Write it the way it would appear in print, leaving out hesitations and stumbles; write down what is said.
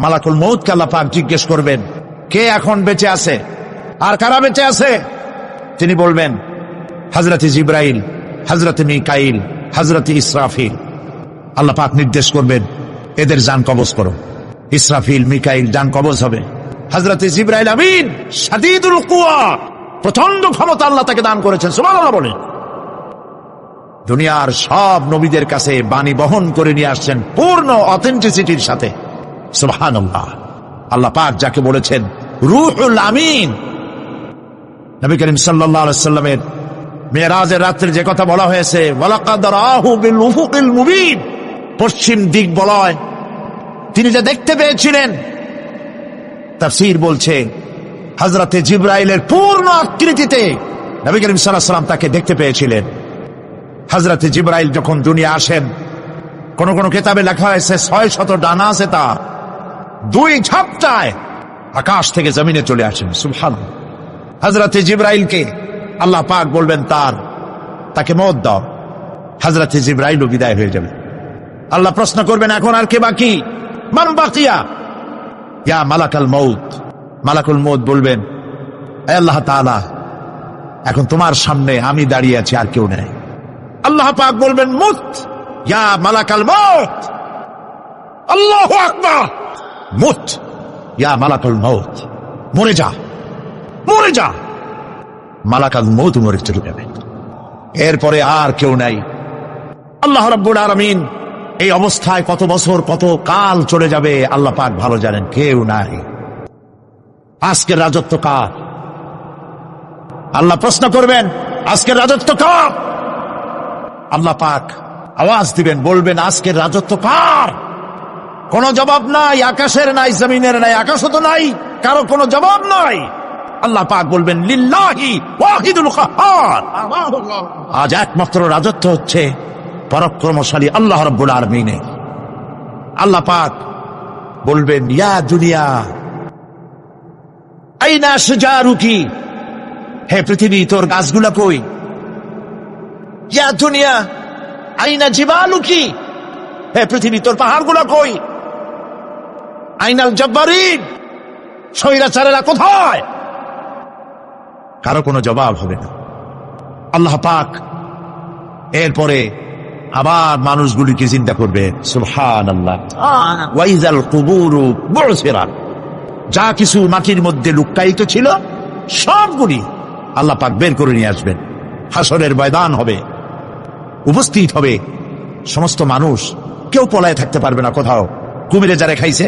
মালাকুল মউতকে আল্লাহ পাক জিজ্ঞেস করবেন, কে এখন বেঁচে আছে আর কারা বেঁচে আছে? তিনি বলবেন হযরত জিবরাইল, হযরত মিকাইল, হযরত ইসরাফিল। আল্লাহ পাক নির্দেশ করবেন, এদের জান কবজ করো। ইসরাফিল, মিকাইল জান কবজ হবে। হযরত জিবরাইল আমিন শাদীদুল কুওয়া, প্রচন্ড ক্ষমতা আল্লাহ তাকে দান করেছেন, সুবহানাল্লাহ বলেন। দুনিয়ার সব নবীদের কাছে বাণী বহন করে নিয়ে আসছেন পূর্ণ অথেন্টিসিটির সাথে, সুবহানাল্লাহ। আল্লাহ পাক যাকে বলেছেন রূহুল আমিন। নবী করিম সাল্লাল্লাহু আলাইহি সাল্লামের মেরাজের রাত্রে যে কথা বলা হয়েছে, ওয়ালাকাদ রাহু বিল উফুকিল মুবিন, পশ্চিম দিক বলয় তিনি যে দেখতে পেয়েছিলেন। তাফসীর বলছে হযরতে জিবরাইলের পূর্ণ আকৃতিতে নবী করিম সাল্লাল্লাহু আলাইহি সাল্লাম তাকে দেখতে পেয়েছিলেন। হযরতে জিবরাইল যখন দুনিয়া আসেন, কোন কোন কিতাবে লেখা হয়েছে 600 ডানা আছে তার, 2 ঝাপটায় আকাশ থেকে জমিনে চলে আসেন, সুবহানাল্লাহ। হযরতে জিবরাইলকে আল্লাহ পাক বলবেন তাকে মওত দাও। হযরতে জিবরাইলও বিদায় হয়ে যাবে। আল্লাহ প্রশ্ন করবেন, এখন আর কে বাকি? মান বাকিয়া ইয়া মালাকাল মউত। মালাকুল মউত বলবেন, হে আল্লাহ তাআলা, এখন তোমার সামনে আমি দাঁড়িয়ে আছি, আর কেউ নেই। আল্লাহ পাক বলবেন, মুত ইয়া মালাকাল মউত। আল্লাহু আকবার, মুত ইয়া মালাকুল মউত, মরে যা, মরে যা। মালাকাল মউত মরে চলে যাবে, এরপরে আর কেউ নাই। আল্লাহ রাব্বুল আলামিন এই অবস্থায় কত বছর কত কাল চলে যাবে আল্লাহ পাক ভালো জানেন, কেউ নাই। আজকের রাজত্ব কার? আল্লাহ প্রশ্ন করবেন, আজকের রাজত্ব কার? আল্লাহ পাক আওয়াজ দিবেন, বলবেন, আজকের রাজত্ব কার? কোনো জবাব নাই, আকাশের নাই, জমিনের নাই, আকাশও তো নাই, কারো কোনো জবাব নাই। আল্লাহ পাক বলবেন, লিল্লাহি ওয়াহিদুল কাহ্হার। আজ একমাত্র রাজত্ব হচ্ছে পরাক্রমশালী আল্লাহ রাব্বুল আলামিনের। আল্লাহ পাক বলবেন, ইয়া দুনিয়া আইনা শাজারুকি, হে পৃথিবী তোর গাছগুলা কই? ইয়া দুনিয়া আইনা জিবালুকি, হে পৃথিবী তোর পাহাড়গুলা কই? আইনাল জব্বারিন, স্বৈরাচারেরা কোথায়? কারো কোনো জবাব হবে না। আল্লাহ পাক এরপরে আবার মানুষগুলিকে চিন্তা করবে, সুবহানাল্লাহ। ওয়াইজাল কুবুরু বুসিরাত, যা কিছু মাটির মধ্যে লুক্কায়িত ছিল সবগুলি আল্লাহ পাক বের করে নিয়ে আসবেন। হাসরের ময়দান হবে, উপস্থিত হবে সমস্ত মানুষ, কেউ পলায় থাকতে পারবে না কোথাও। কুমিরে যারা খাইছে